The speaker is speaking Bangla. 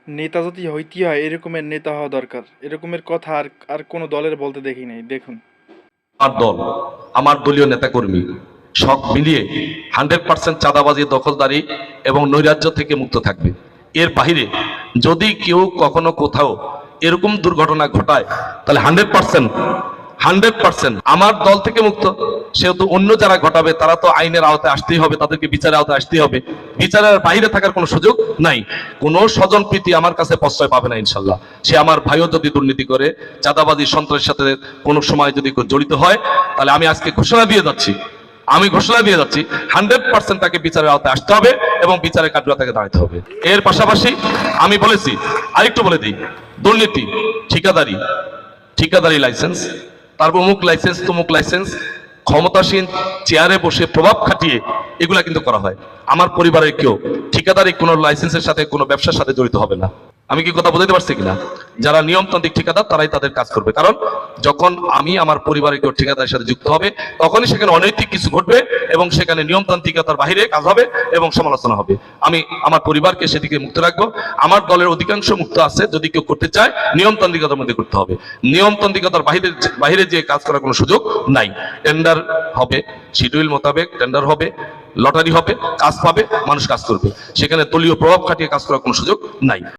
নেতা যদি হইতে হয় এরকমের নেতা হওয়া দরকার। এরকমের কথা আর আর কোনো দলের বলতে দেখি নাই। দেখুন, আমার দল, আমার দলীয় নেতাকর্মী সব মিলিয়ে 100% চাঁদাবাজি, দখলদারি এবং নৈরাজ্য থেকে মুক্ত থাকবে। এর বাইরে যদি কেউ কখনো কোথাও এরকম দুর্ঘটনা ঘটায়, তাহলে 100% আমার দল থেকে মুক্ত। সেহেতু অন্য যারা ঘটাবে তারা তো আইনের আওতায় আসতেই হবে, তাদেরকে বিচারের আওতায় আসতেই হবে। বিচারের বাইরে থাকার কোনো সুযোগ নাই। কোনো স্বজন প্রীতি আমার কাছে প্রশ্রয় পাবে না ইনশাল্লাহ। সে আমার ভাইও যদি দুর্নীতি করে, চাঁদাবাজি, সন্ত্রাসের সাথে কোনো সময় যদি জড়িত হয়, তাহলে আমি আজকে ঘোষণা দিয়ে যাচ্ছি, 100% তাকে বিচারের আওতায় আসতে হবে এবং বিচারের কাঠগড়ায় তাকে দাঁড়াতে হবে। এর পাশাপাশি আমি বলেছি, আরেকটু বলে দিই, দুর্নীতি, ঠিকাদারি, ঠিকাদারি লাইসেন্স, তারপর অমুক লাইসেন্স, তমুক লাইসেন্স, ক্ষমতাসীন চেয়ারে বসে প্রভাব খাটিয়ে এগুলা কিন্তু করা হয়। আমার পরিবারের কেউ ঠিকাদারি কোনো লাইসেন্সের সাথে, কোনো ব্যবসার সাথে জড়িত হবে না। আমি কি কথা বুঝতে পারছি কিনা? যারা নিয়মতান্ত্রিক ঠিকাদার তারাই তাদের কাজ করবে। কারণ যখন আমি আমার পরিবারের কেউ ঠিকাদারের সাথে যুক্ত হবে, তখনই সেখানে অনৈতিক কিছু ঘটবে এবং সেখানে নিয়মতান্ত্রিকতার বাইরে কাজ হবে এবং সমালোচনা হবে। আমি আমার পরিবারকে সেদিকে মুক্ত রাখবো। আমার দলের অধিকাংশ মুক্ত আছে। যদি কেউ করতে চায়, নিয়মতান্ত্রিকতার মধ্যে করতে হবে। নিয়মতান্ত্রিকতার বাইরে বাইরে যে কাজ করার কোনো সুযোগ নাই। টেন্ডার হবে, শিডিউল মোতাবেক টেন্ডার হবে, লটারি হবে, কাজ পাবে, মানুষ কাজ করবে। সেখানে দলীয় প্রভাব খাটিয়ে কাজ করার কোনো সুযোগ নাই।